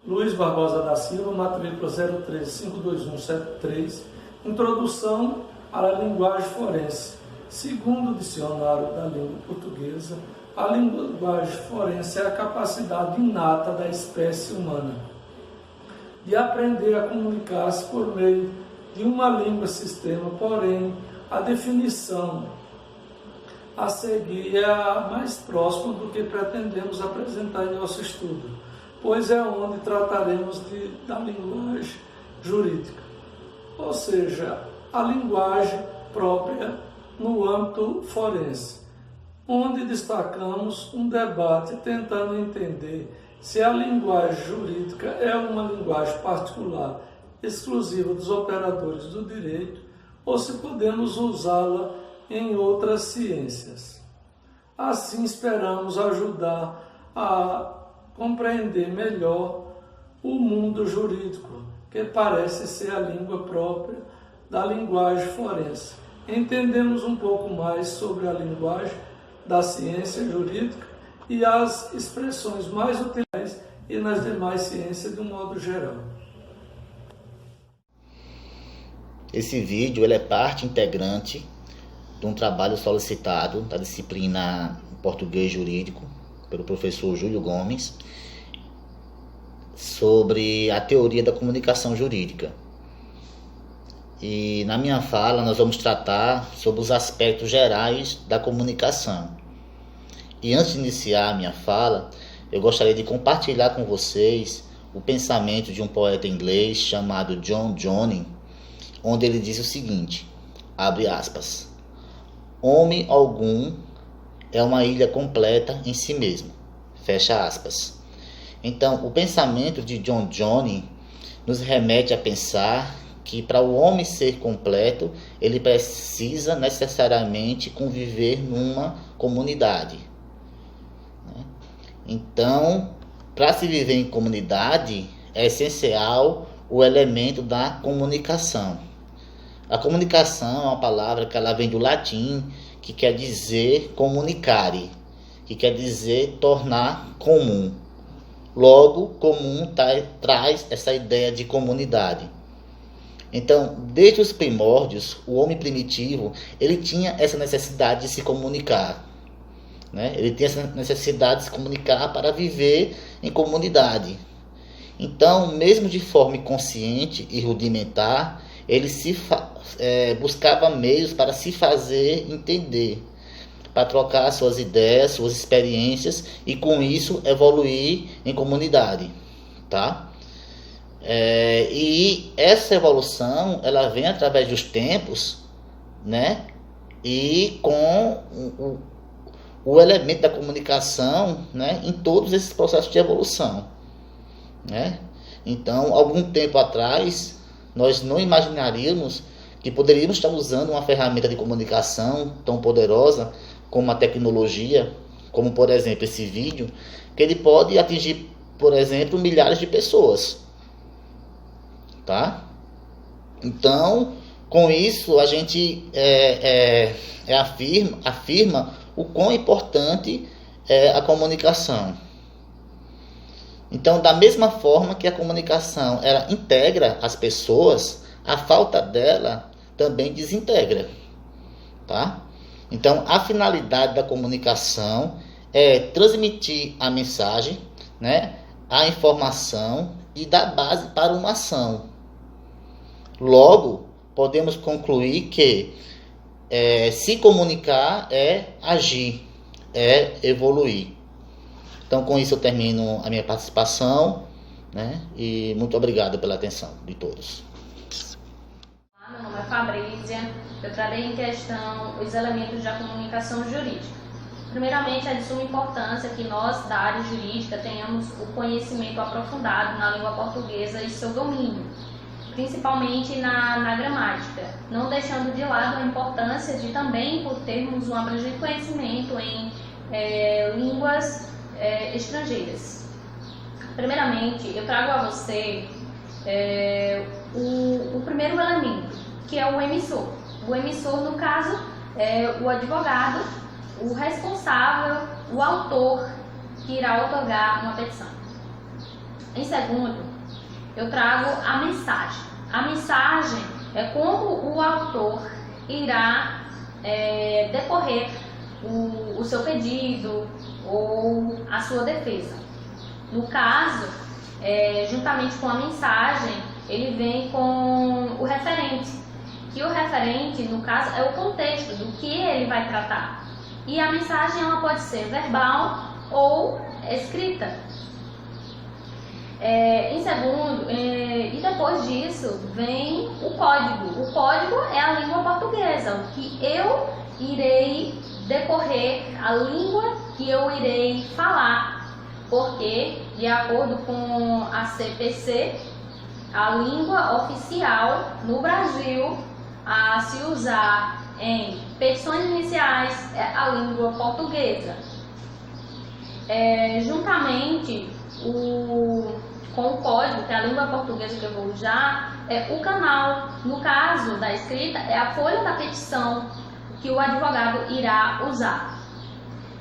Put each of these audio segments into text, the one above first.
Luiz Barbosa da Silva, matrícula 0352173, Introdução à Linguagem Forense. Segundo o Dicionário da Língua Portuguesa, a linguagem forense é a capacidade inata da espécie humana de aprender a comunicar-se por meio de uma língua-sistema, porém, a definição a seguir é a mais próxima do que pretendemos apresentar em nosso estudo, pois é onde trataremos da linguagem jurídica, ou seja, a linguagem própria no âmbito forense, onde destacamos um debate tentando entender se a linguagem jurídica é uma linguagem particular, exclusiva dos operadores do direito, ou se podemos usá-la em outras ciências. Assim, esperamos ajudar a compreender melhor o mundo jurídico, que parece ser a língua própria da linguagem forense. Entendemos um pouco mais sobre a linguagem da ciência jurídica e as expressões mais utilizais e nas demais ciências de um modo geral. Esse vídeo é parte integrante de um trabalho solicitado da disciplina Português Jurídico pelo professor Júlio Gomes sobre a teoria da comunicação jurídica. E na minha fala nós vamos tratar sobre os aspectos gerais da comunicação. E antes de iniciar a minha fala, eu gostaria de compartilhar com vocês o pensamento de um poeta inglês chamado John Donne, onde ele diz o seguinte, abre aspas, homem algum é uma ilha completa em si mesmo, fecha aspas. Então, o pensamento de John Donne nos remete a pensar que para o homem ser completo, ele precisa necessariamente conviver numa comunidade. Então, para se viver em comunidade, é essencial o elemento da comunicação. A comunicação é uma palavra que ela vem do latim, que quer dizer comunicare, que quer dizer tornar comum. Logo, comum traz essa ideia de comunidade. Então, desde os primórdios, o homem primitivo, ele tinha essa necessidade de se comunicar. Né? Ele tinha essa necessidade de se comunicar para viver em comunidade. Então, mesmo de forma inconsciente e rudimentar, ele buscava meios para se fazer entender, para trocar suas ideias, suas experiências e com isso evoluir em comunidade, tá? E essa evolução ela vem através dos tempos, né? E com o elemento da comunicação, né? Em todos esses processos de evolução, né? Então, algum tempo atrás, nós não imaginaríamos que poderíamos estar usando uma ferramenta de comunicação tão poderosa como a tecnologia, como por exemplo esse vídeo, que ele pode atingir, por exemplo, milhares de pessoas, tá? Então, com isso a gente afirma o quão importante é a comunicação. Então, da mesma forma que a comunicação ela integra as pessoas, a falta dela também desintegra, tá? Então, a finalidade da comunicação é transmitir a mensagem, né, a informação e dar base para uma ação. Logo, podemos concluir que se comunicar é agir, é evoluir. Então, com isso eu termino a minha participação, né? E muito obrigado pela atenção de todos. Meu nome é Fabrícia, eu trarei em questão os elementos da comunicação jurídica. Primeiramente, é de suma importância que nós, da área jurídica, tenhamos o conhecimento aprofundado na língua portuguesa e seu domínio, principalmente na gramática, não deixando de lado a importância de também por termos um abrangente conhecimento em línguas estrangeiras. Primeiramente, eu trago a você o primeiro elemento, que é o emissor. O emissor, no caso, é o advogado, o responsável, o autor que irá otorgar uma petição. Em segundo, eu trago a mensagem. A mensagem é como o autor irá decorrer o seu pedido ou a sua defesa. No caso, juntamente com a mensagem, ele vem com o referente, que o referente, no caso, é o contexto do que ele vai tratar. E a mensagem ela pode ser verbal ou escrita. Em segundo, e depois disso vem o código. O código é a língua portuguesa, o que eu irei decorrer, a língua que eu irei falar, porque, de acordo com a CPC, a língua oficial no Brasil a se usar em petições iniciais é a língua portuguesa. Juntamente com o código, que é a língua portuguesa que eu vou usar, é o canal. No caso da escrita, é a folha da petição que o advogado irá usar.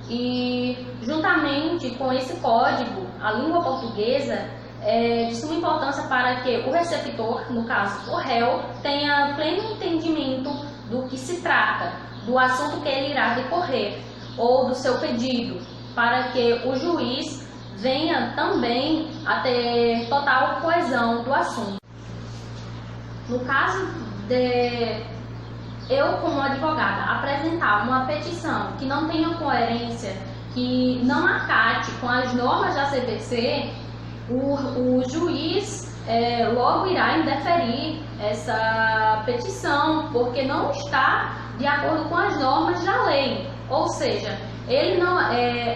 E juntamente com esse código, a língua portuguesa é de suma importância para que o receptor, no caso o réu, tenha pleno entendimento do que se trata, do assunto que ele irá decorrer ou do seu pedido, para que o juiz venha também a ter total coesão do assunto. No caso de eu, como advogada, apresentar uma petição que não tenha coerência, que não acate com as normas da CPC, o juiz logo irá indeferir essa petição, porque não está de acordo com as normas da lei. Ou seja,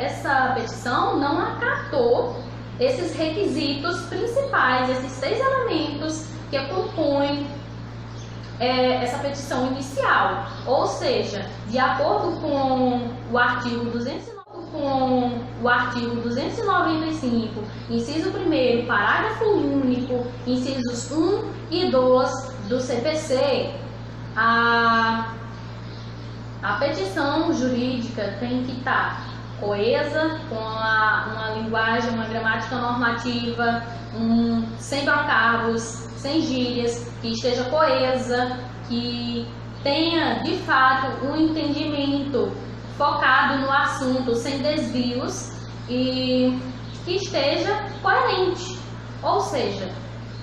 essa petição não acatou esses requisitos principais, esses 6 elementos que compõem essa petição inicial. Ou seja, de acordo com o artigo 295, inciso 1º, parágrafo único, incisos 1 e 2 do CPC, a petição jurídica tem que estar coesa, com uma linguagem, uma gramática normativa, sem trocavos, sem gírias, que esteja coesa, que tenha de fato um entendimento focado no assunto, sem desvios, e que esteja coerente, ou seja,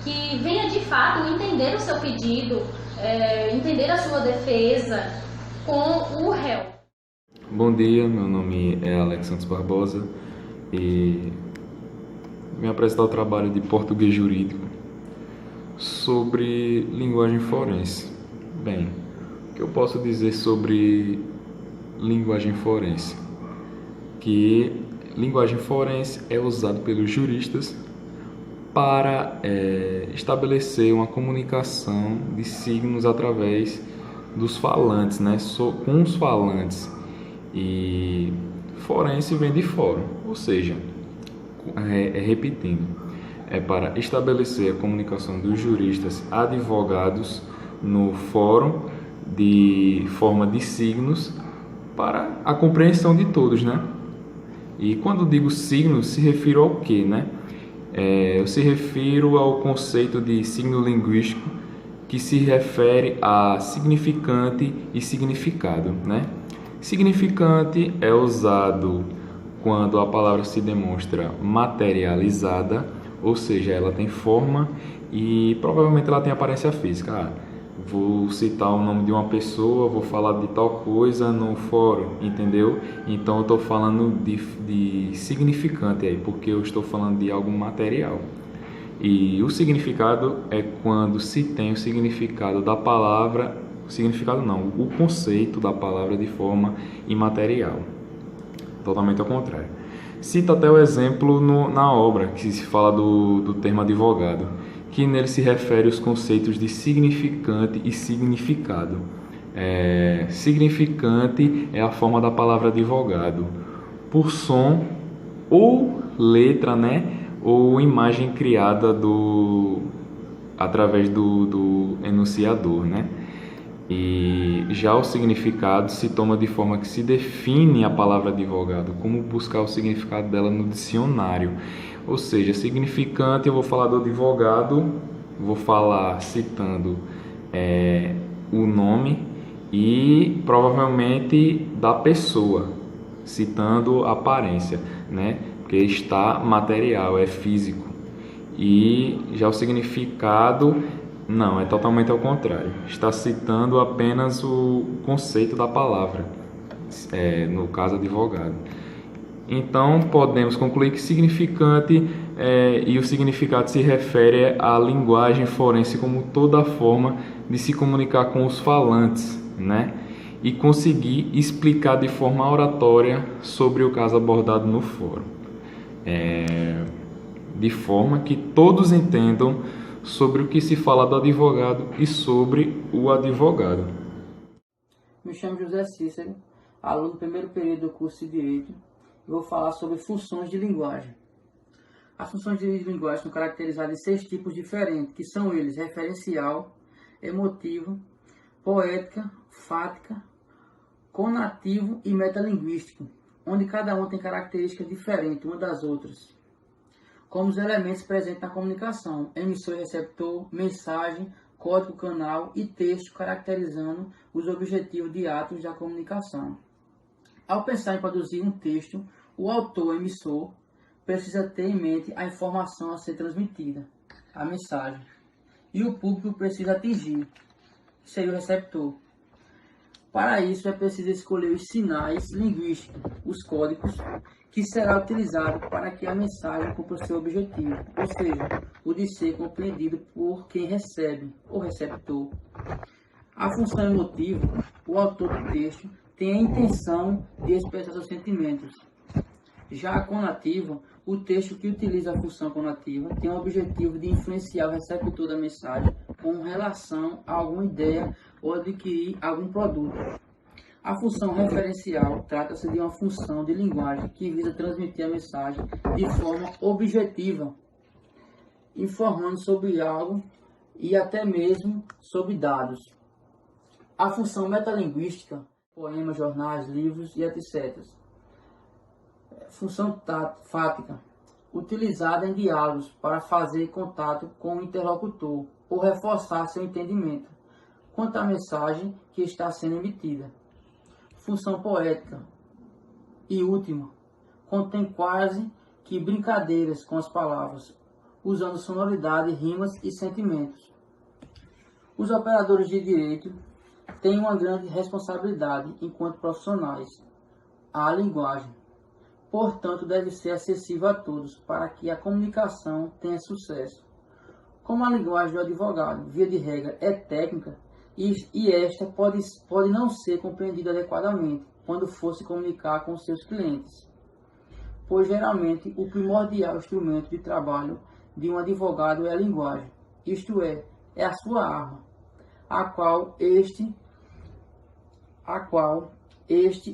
que venha de fato entender o seu pedido, entender a sua defesa com o réu. Bom dia, meu nome é Alex Santos Barbosa e vim apresentar o trabalho de português jurídico sobre linguagem forense. Bem, o que eu posso dizer sobre linguagem forense? Que linguagem forense é usada pelos juristas para estabelecer uma comunicação de signos através dos falantes, né? Com os falantes. E forense vem de fórum, ou seja, repetindo, é para estabelecer a comunicação dos juristas advogados no fórum de forma de signos para a compreensão de todos, né? E quando digo signos, se refiro ao quê, né? Eu se refiro ao conceito de signo linguístico, que se refere a significante e significado, né? Significante é usado quando a palavra se demonstra materializada, ou seja, ela tem forma e provavelmente ela tem aparência física. Vou citar o nome de uma pessoa, vou falar de tal coisa no fórum, entendeu? Então eu estou falando de significante aí, porque eu estou falando de algo material. E o significado é quando se tem o significado da palavra, o conceito da palavra de forma imaterial. Totalmente ao contrário. Cito até o exemplo na obra, que se fala do termo advogado, que nele se refere aos conceitos de significante e significado. Significante é a forma da palavra advogado, por som ou letra, né? Ou imagem criada através do enunciador, né? E já o significado se toma de forma que se define a palavra advogado, como buscar o significado dela no dicionário. Ou seja, significante, eu vou falar do advogado, vou falar citando o nome e provavelmente da pessoa, citando a aparência, né? Porque está material, é físico. E já o significado, não, é totalmente ao contrário. Está citando apenas o conceito da palavra, no caso advogado. Então, podemos concluir que significante e o significado se refere à linguagem forense como toda forma de se comunicar com os falantes, né? E conseguir explicar de forma oratória sobre o caso abordado no fórum. De forma que todos entendam sobre o que se fala do advogado e sobre o advogado. Me chamo José Cícero, aluno do primeiro período do curso de Direito, e vou falar sobre funções de linguagem. As funções de linguagem são caracterizadas em 6 tipos diferentes, que são eles: referencial, emotivo, poética, fática, conativo e metalinguístico, onde cada um tem características diferentes uma das outras, como os elementos presentes na comunicação: emissor e receptor, mensagem, código canal e texto, caracterizando os objetivos de atos da comunicação. Ao pensar em produzir um texto, o autor, emissor, precisa ter em mente a informação a ser transmitida, a mensagem, e o público precisa atingir, que seria o receptor. Para isso é preciso escolher os sinais linguísticos, os códigos, que será utilizado para que a mensagem cumpra seu objetivo, ou seja, o de ser compreendido por quem recebe, o receptor. A função emotiva, o autor do texto tem a intenção de expressar seus sentimentos. Já a conativa, o texto que utiliza a função conativa tem o objetivo de influenciar o receptor da mensagem com relação a alguma ideia ou adquirir algum produto. A função referencial trata-se de uma função de linguagem que visa transmitir a mensagem de forma objetiva, informando sobre algo e até mesmo sobre dados. A função metalinguística, poemas, jornais, livros e etc. Função fática, utilizada em diálogos para fazer contato com o interlocutor ou reforçar seu entendimento quanto à mensagem que está sendo emitida. Função poética e última, contém quase que brincadeiras com as palavras, usando sonoridade, rimas e sentimentos. Os operadores de direito têm uma grande responsabilidade enquanto profissionais. A linguagem, portanto, deve ser acessível a todos para que a comunicação tenha sucesso. Como a linguagem do advogado, via de regra, é técnica, e esta pode não ser compreendida adequadamente quando for se comunicar com seus clientes, pois geralmente o primordial instrumento de trabalho de um advogado é a linguagem, isto é a sua arma, a qual este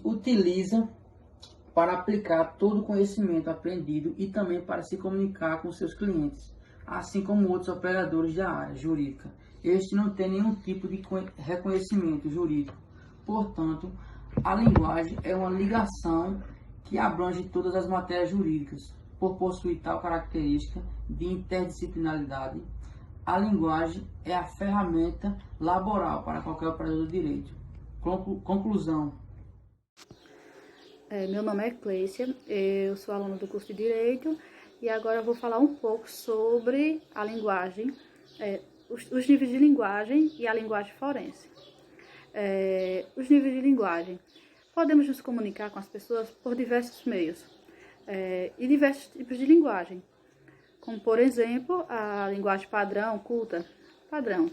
utiliza para aplicar todo o conhecimento aprendido e também para se comunicar com seus clientes, assim como outros operadores da área jurídica. Este não tem nenhum tipo de reconhecimento jurídico. Portanto, a linguagem é uma ligação que abrange todas as matérias jurídicas. Por possuir tal característica de interdisciplinaridade, a linguagem é a ferramenta laboral para qualquer operador do direito. Conclusão. Meu nome é Clécia, eu sou aluna do curso de Direito e agora eu vou falar um pouco sobre a linguagem, os níveis de linguagem e a linguagem forense. Os níveis de linguagem. Podemos nos comunicar com as pessoas por diversos meios e diversos tipos de linguagem, como, por exemplo, a linguagem padrão, culta, padrão,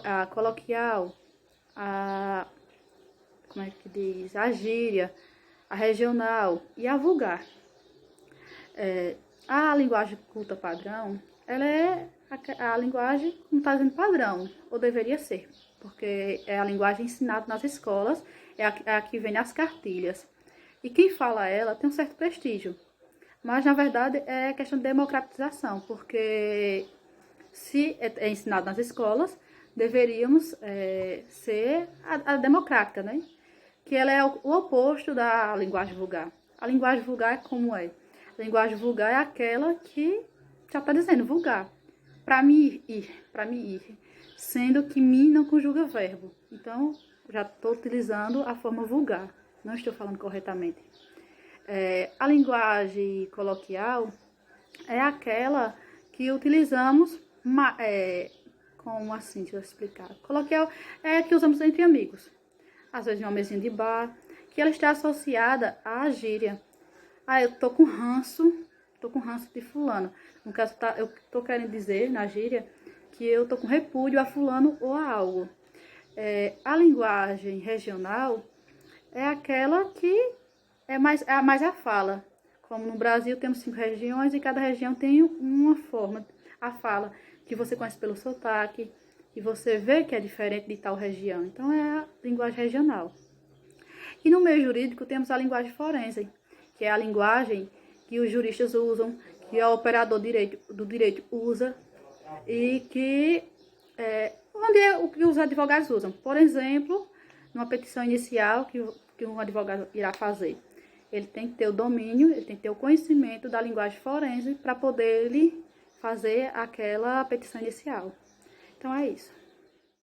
a coloquial, como é que diz? A gíria, a regional e a vulgar. A linguagem culta padrão, ela é a linguagem, como está dizendo, padrão, ou deveria ser, porque é a linguagem ensinada nas escolas, é a que vem nas cartilhas. E quem fala ela tem um certo prestígio, mas na verdade é questão de democratização, porque se é ensinado nas escolas, deveríamos ser a democrática, né? Que ela é o oposto da linguagem vulgar. A linguagem vulgar como é? Linguagem vulgar é aquela que já está dizendo vulgar. Para mim ir, sendo que mim não conjuga verbo. Então, já estou utilizando a forma vulgar, não estou falando corretamente. A linguagem coloquial é aquela que utilizamos, como assim, deixa eu explicar. Coloquial é a que usamos entre amigos, às vezes em uma mesinha de bar, que ela está associada à gíria. Eu tô com ranço de fulano. No caso, eu tô querendo dizer, na gíria, que eu tô com repúdio a fulano ou a algo. A linguagem regional é aquela que é mais a fala. Como no Brasil temos 5 regiões e cada região tem uma forma, a fala, que você conhece pelo sotaque, e você vê que é diferente de tal região. Então é a linguagem regional. E no meio jurídico temos a linguagem forense, que é a linguagem que os juristas usam, que o operador do direito usa e onde é o que os advogados usam. Por exemplo, numa petição inicial que um advogado irá fazer. Ele tem que ter o domínio, ele tem que ter o conhecimento da linguagem forense para poder ele fazer aquela petição inicial. Então é isso.